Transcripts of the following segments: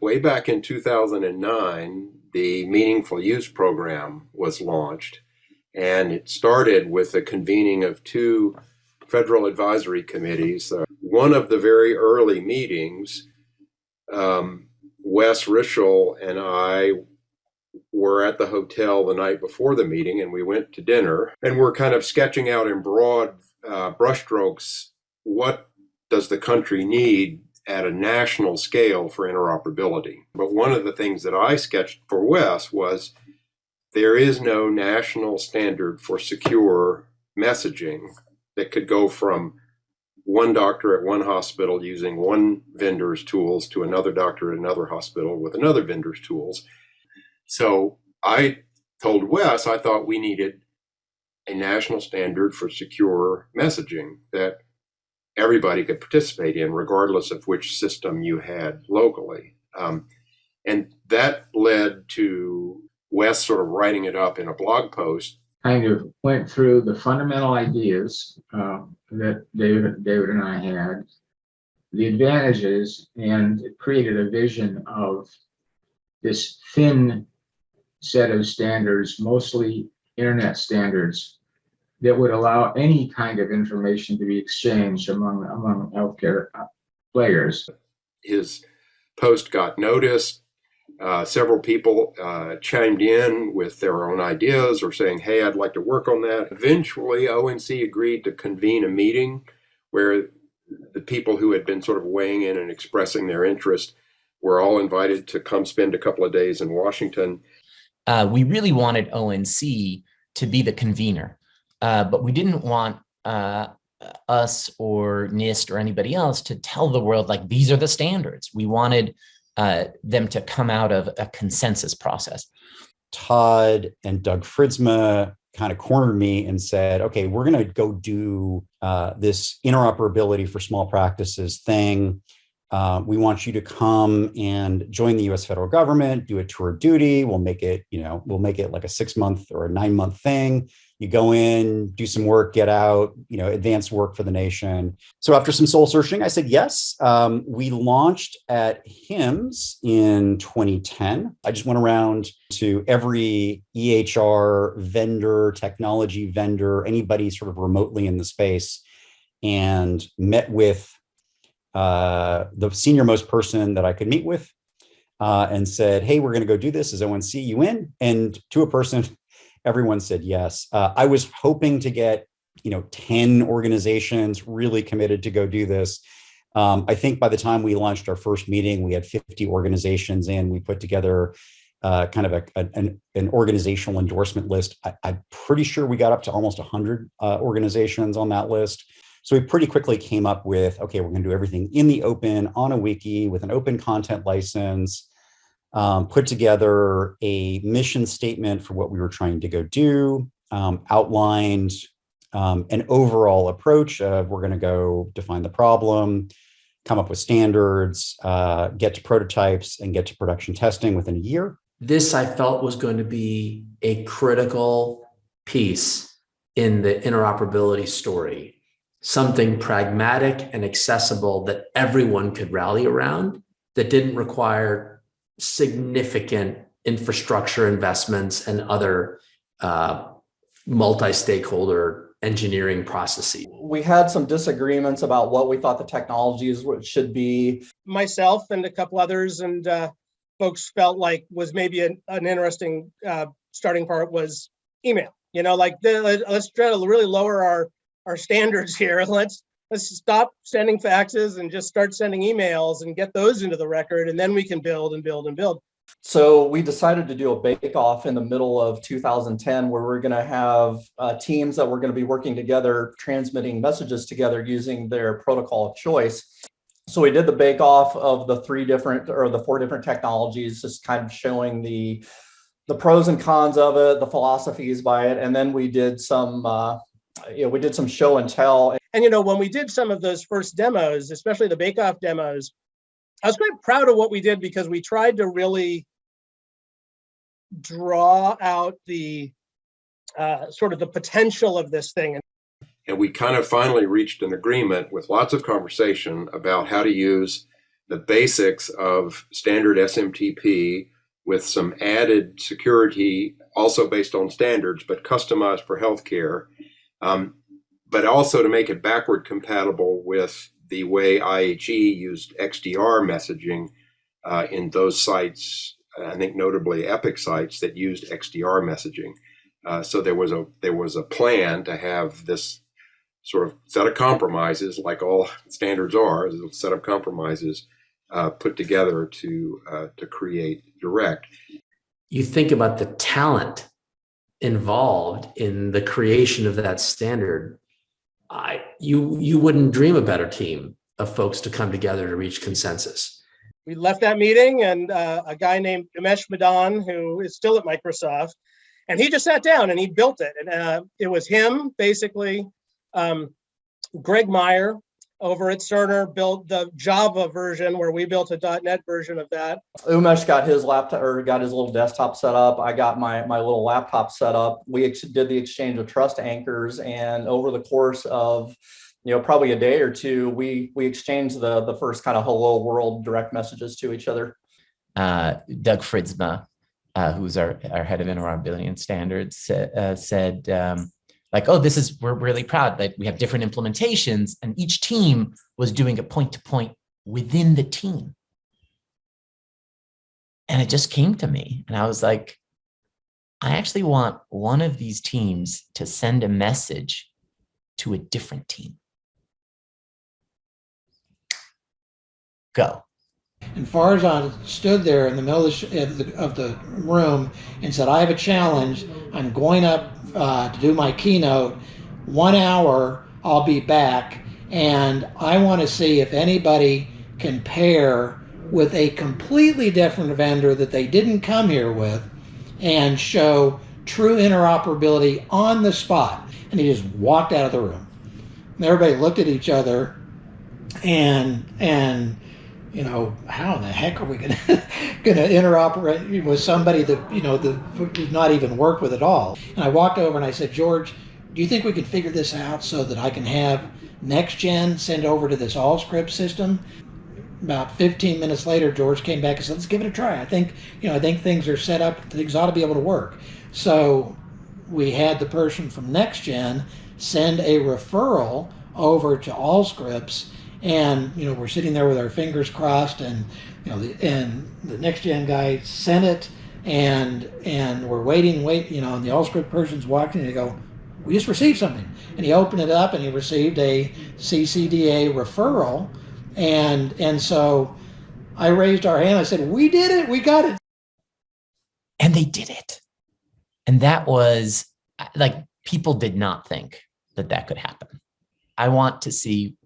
Way back in 2009, the Meaningful Use program was launched, and it started with the convening of two federal advisory committees. One of the very early meetings, Wes Rischel and I were at the hotel the night before the meeting, and we went to dinner, and we're kind of sketching out in broad brushstrokes what does the country need at a national scale for interoperability. But one of the things that I sketched for Wes was there is no national standard for secure messaging that could go from one doctor at one hospital using one vendor's tools to another doctor at another hospital with another vendor's tools. So I told Wes I thought we needed a national standard for secure messaging that everybody could participate in, regardless of which system you had locally. And that led to Wes sort of writing it up in a blog post. Kind of went through the fundamental ideas that David and I had, the advantages, and created a vision of this thin set of standards, mostly internet standards, that would allow any kind of information to be exchanged among healthcare players. His post got noticed. Several people chimed in with their own ideas or saying, hey, I'd like to work on that. Eventually, ONC agreed to convene a meeting where the people who had been sort of weighing in and expressing their interest were all invited to come spend a couple of days in Washington. We really wanted ONC to be the convener, but we didn't want us or NIST or anybody else to tell the world, like, these are the standards. We wanted them to come out of a consensus process. Todd and Doug Fritzma kind of cornered me and said, okay, we're going to go do this interoperability for small practices thing. We want you to come and join the US federal government, do a tour of duty. We'll make it like a 6-month or a 9-month thing. You go in, do some work, get out, advance work for the nation. So after some soul searching, I said yes. We launched at HIMSS in 2010. I just went around to every EHR vendor, technology vendor, anybody sort of remotely in the space, and met with the senior most person that I could meet with, and said, hey, we're going to go do this. Is ONC you in? And to a person, everyone said yes. I was hoping to get 10 organizations really committed to go do this. I think by the time we launched our first meeting, we had 50 organizations in. We put together kind of an organizational endorsement list. I'm pretty sure we got up to almost 100 organizations on that list. So we pretty quickly came up with, okay, we're going to do everything in the open on a wiki with an open content license, put together a mission statement for what we were trying to go do, outlined an overall approach of we're going to go define the problem, come up with standards, get to prototypes, and get to production testing within a year. This, I felt, was going to be a critical piece in the interoperability story. Something pragmatic and accessible that everyone could rally around, that didn't require significant infrastructure investments and other multi-stakeholder engineering processes. We had some disagreements about what we thought the technologies should be. Myself and a couple others and folks felt like was maybe an interesting starting part was email. Let's try to really lower our standards here. Let's stop sending faxes and just start sending emails and get those into the record, and then we can build and build and build. So we decided to do a bake-off in the middle of 2010 where we're going to have teams that were going to be working together, transmitting messages together using their protocol of choice. So we did the bake-off of the 4 different technologies, just kind of showing the pros and cons of it, the philosophies by it, and then we did some show and tell. And when we did some of those first demos, especially the bake-off demos, I was quite proud of what we did because we tried to really draw out the sort of the potential of this thing. And we kind of finally reached an agreement with lots of conversation about how to use the basics of standard SMTP with some added security, also based on standards, but customized for healthcare, but also to make it backward compatible with the way IHE used XDR messaging in those sites, I think notably Epic sites that used XDR messaging. So there was a plan to have this sort of set of compromises, like all standards are, a set of compromises put together to create Direct. You think about the talent involved in the creation of that standard. You wouldn't dream a better team of folks to come together to reach consensus. We left that meeting, and a guy named Umesh Madan, who is still at Microsoft, and he just sat down and he built it. And it was him, basically. Greg Meyer over at Cerner built the Java version, where we built a .NET version of that. Umesh got his laptop, or got his little desktop set up. I got my little laptop set up. We did the exchange of trust anchors, and over the course of probably a day or two, we exchanged the first kind of hello world direct messages to each other. Doug Fritzma, who's our head of interoperability and standards, said, we're really proud that we have different implementations, and each team was doing a point-to-point within the team. And it just came to me, and I was like, I actually want one of these teams to send a message to a different team. Go. And Farzan stood there in the middle of the room and said, I have a challenge. I'm going up to do my keynote. 1 hour, I'll be back. And I want to see if anybody can pair with a completely different vendor that they didn't come here with and show true interoperability on the spot. And he just walked out of the room. And everybody looked at each other and how in the heck are we going to interoperate with somebody that, that we've not even worked with at all? And I walked over and I said, George, do you think we can figure this out so that I can have NextGen send over to this Allscripts system? About 15 minutes later, George came back and said, let's give it a try. I think things are set up, things ought to be able to work. So we had the person from NextGen send a referral over to Allscripts. And we're sitting there with our fingers crossed, and the NextGen guy sent it, and we're waiting, and the Allscripts person's walking, and they go, we just received something. And he opened it up, and he received a CCDA referral, and so I raised our hand. I said, we did it, we got it. And they did it. And that was like, people did not think that could happen. I want to see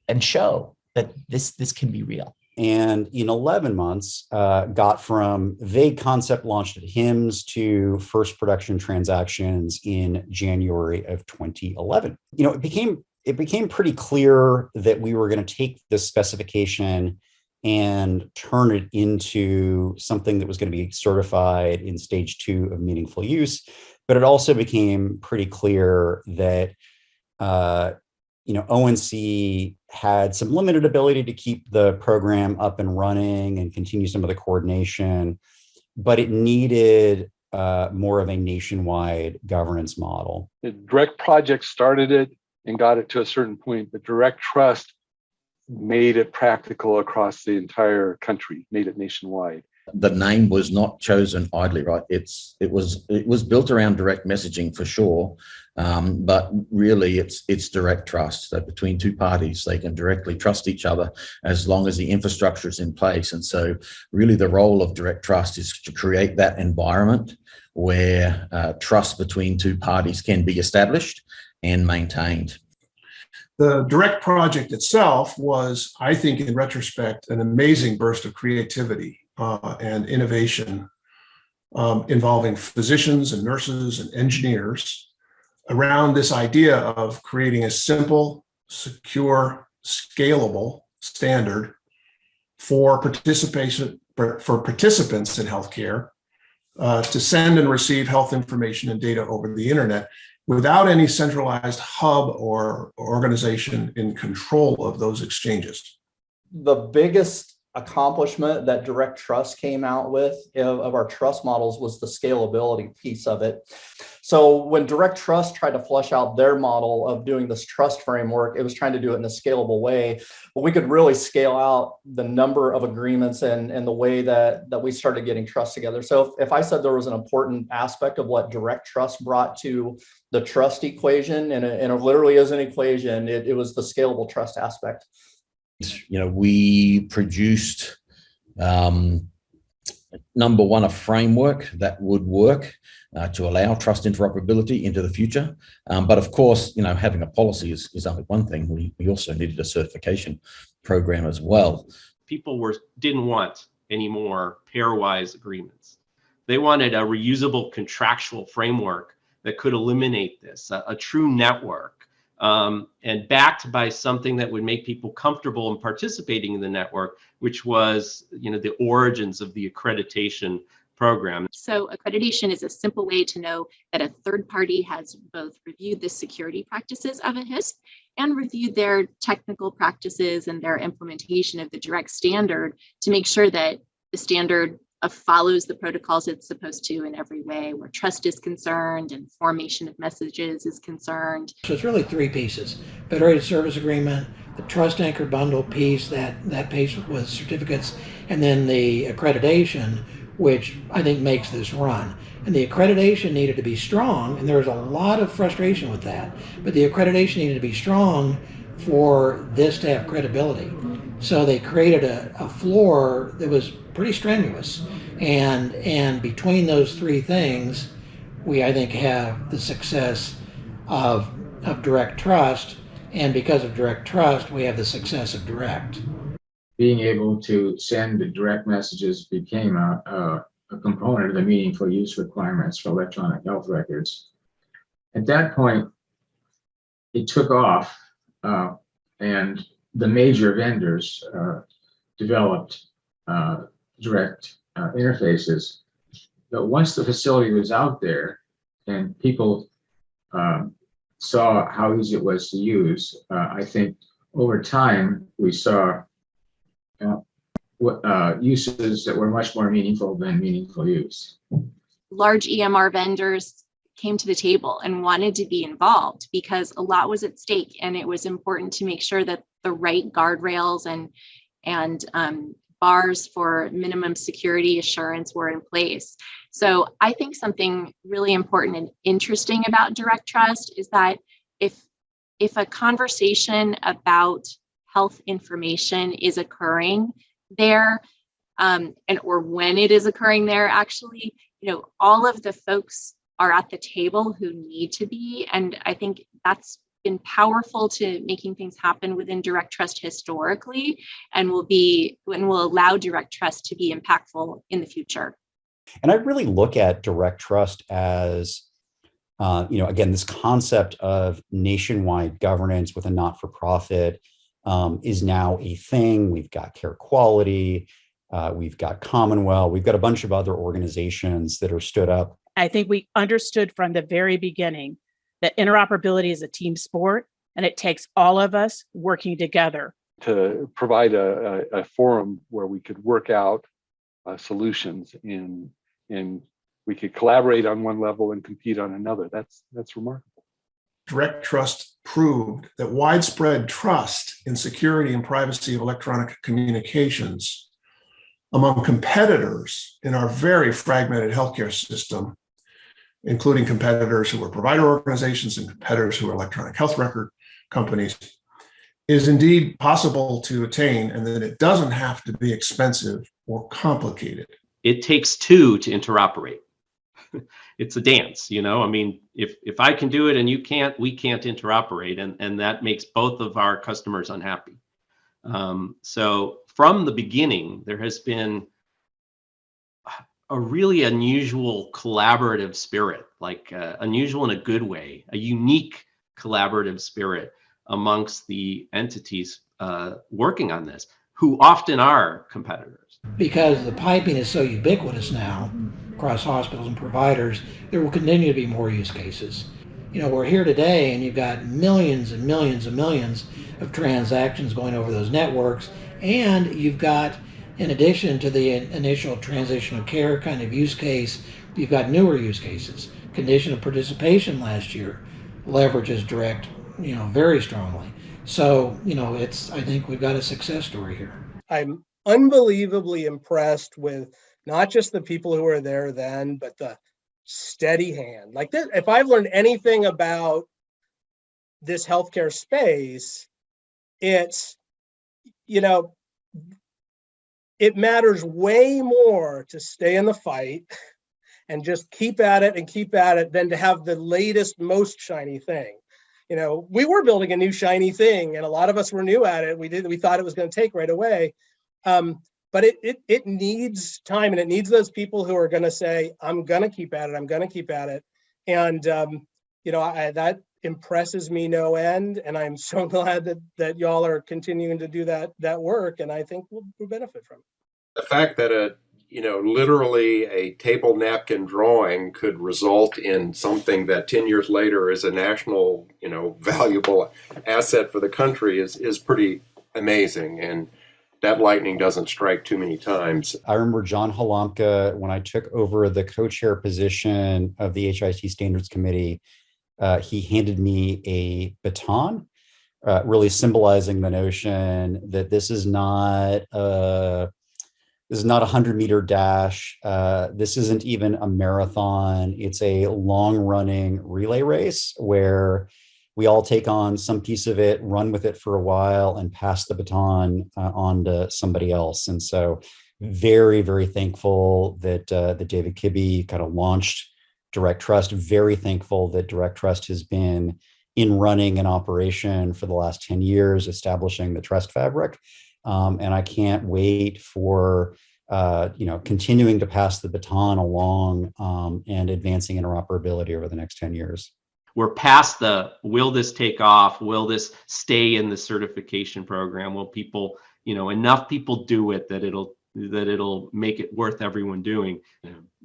and show that this can be real. And in 11 months, got from vague concept launched at HIMSS to first production transactions in January of 2011. It became pretty clear that we were going to take this specification and turn it into something that was going to be certified in stage 2 of meaningful use. But it also became pretty clear that ONC had some limited ability to keep the program up and running and continue some of the coordination, but it needed more of a nationwide governance model. The Direct project started it and got it to a certain point, but DirectTrust made it practical across the entire country, made it nationwide. The name was not chosen idly, right? It was built around direct messaging for sure, but really it's DirectTrust. That between two parties, they can directly trust each other as long as the infrastructure is in place. And so, really, the role of DirectTrust is to create that environment where trust between two parties can be established and maintained. The Direct project itself was, I think, in retrospect, an amazing burst of creativity and innovation involving physicians and nurses and engineers around this idea of creating a simple, secure, scalable standard for participants in healthcare to send and receive health information and data over the internet without any centralized hub or organization in control of those exchanges. the biggest accomplishment that DirectTrust came out with of our trust models was the scalability piece of it. So when DirectTrust tried to flush out their model of doing this trust framework, it was trying to do it in a scalable way, but we could really scale out the number of agreements and the way that we started getting trust together. So if I said there was an important aspect of what DirectTrust brought to the trust equation, and it literally is an equation, it was the scalable trust aspect. We produced, number one, a framework that would work to allow trust interoperability into the future. But of course, having a policy is only one thing. We also needed a certification program as well. People didn't want any more pairwise agreements. They wanted a reusable contractual framework that could eliminate this, a true network. And backed by something that would make people comfortable in participating in the network, which was, the origins of the accreditation program. So accreditation is a simple way to know that a third party has both reviewed the security practices of a HISP and reviewed their technical practices and their implementation of the direct standard to make sure that the standard follows the protocols it's supposed to in every way, where trust is concerned and formation of messages is concerned. So it's really three pieces: federated service agreement, the trust anchor bundle piece, that piece with certificates, and then the accreditation, which I think makes this run. And the accreditation needed to be strong, and there was a lot of frustration with that, but the accreditation needed to be strong for this to have credibility. So they created a floor that was pretty strenuous, and between those three things, we, I think, have the success of DirectTrust, and because of DirectTrust, we have the success of Direct. Being able to send direct messages became a component of the meaningful use requirements for electronic health records. At that point, it took off, and the major vendors developed direct interfaces. But once the facility was out there and people saw how easy it was to use, I think over time we saw uses that were much more meaningful than meaningful use. Large EMR vendors came to the table and wanted to be involved because a lot was at stake, and it was important to make sure that the right guardrails and bars for minimum security assurance were in place. So I think something really important and interesting about DirectTrust is that if a conversation about health information is occurring there, or when it is occurring there, actually, all of the folks are at the table who need to be. And I think that's been powerful to making things happen within DirectTrust historically, and will allow DirectTrust to be impactful in the future. And I really look at DirectTrust as, again, this concept of nationwide governance with a not-for-profit is now a thing. We've got Care Quality, we've got Commonwealth, we've got a bunch of other organizations that are stood up. I think we understood from the very beginning that interoperability is a team sport, and it takes all of us working together. To provide a forum where we could work out solutions and we could collaborate on one level and compete on another. That's remarkable. DirectTrust proved that widespread trust in security and privacy of electronic communications among competitors in our very fragmented healthcare system, including competitors who are provider organizations and competitors who are electronic health record companies, is indeed possible to attain, and that it doesn't have to be expensive or complicated. It takes two to interoperate. It's a dance, if I can do it and you can't, we can't interoperate, and that makes both of our customers unhappy. So from the beginning, there has been a really unusual collaborative spirit, unusual in a good way, a unique collaborative spirit amongst the entities working on this, who often are competitors. Because the piping is so ubiquitous now across hospitals and providers, there will continue to be more use cases. We're here today and you've got millions and millions and millions of transactions going over those networks, And you've got, in addition to the initial transitional care kind of use case, you've got newer use cases. Condition of participation last year leverages direct, very strongly. So, I think we've got a success story here. I'm unbelievably impressed with not just the people who were there then, but the steady hand. Like this, if I've learned anything about this healthcare space, it's, it matters way more to stay in the fight and just keep at it than to have the latest, most shiny thing. We were building a new shiny thing, and a lot of us were new at it. We thought it was going to take right away. But it needs time, and it needs those people who are going to say, I'm going to keep at it. I'm going to keep at it. And, that impresses me no end. And I'm so glad that y'all are continuing to do that work. And I think we'll benefit from it. The fact that literally a table napkin drawing could result in something that 10 years later is a national, valuable asset for the country is pretty amazing. And that lightning doesn't strike too many times. I remember John Halamka, when I took over the co-chair position of the HIT Standards Committee, he handed me a baton, really symbolizing the notion that this is not a 100-meter dash. This isn't even a marathon. It's a long-running relay race where we all take on some piece of it, run with it for a while, and pass the baton on to somebody else. And so very, very thankful that David Kibbe kind of launched DirectTrust. Very thankful that DirectTrust has been in running and operation for the last 10 years, establishing the trust fabric. And I can't wait for continuing to pass the baton along and advancing interoperability over the next 10 years. We're past the, will this take off? Will this stay in the certification program? Will people, enough people do it that it'll make it worth everyone doing?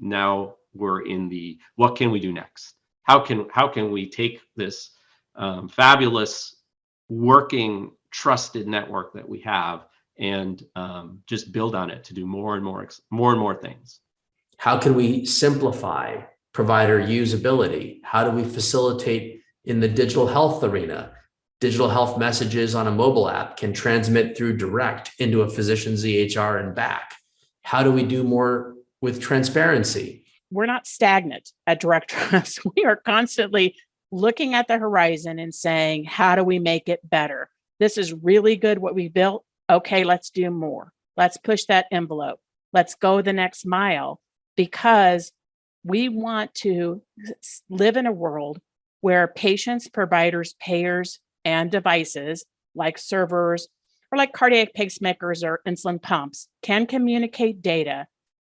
Now we're in the, what can we do next? How can we take this fabulous working trusted network that we have and just build on it to do more and more things? How can we simplify provider usability? How do we facilitate in the digital health arena? Digital health messages on a mobile app can transmit through direct into a physician's EHR and back. How do we do more with transparency? We're not stagnant at DirectTrust. We are constantly looking at the horizon and saying, how do we make it better? This is really good what we built. Okay, let's do more. Let's push that envelope. Let's go the next mile, because we want to live in a world where patients, providers, payers, and devices like servers or like cardiac pacemakers or insulin pumps can communicate data.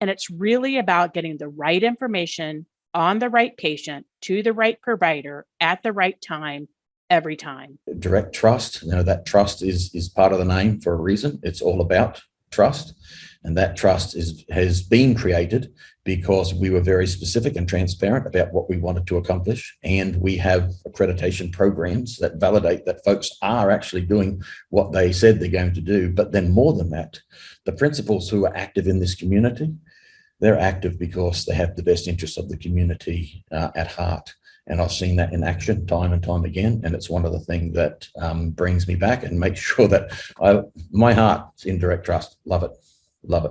And it's really about getting the right information on the right patient to the right provider at the right time, every time. DirectTrust, that trust is part of the name for a reason. It's all about trust. And that trust has been created because we were very specific and transparent about what we wanted to accomplish. And we have accreditation programs that validate that folks are actually doing what they said they're going to do. But then more than that, the principals who are active in this community, they're active because they have the best interests of the community at heart. And I've seen that in action time and time again. And it's one of the things that brings me back and makes sure that my heart's in DirectTrust. Love it. Love it.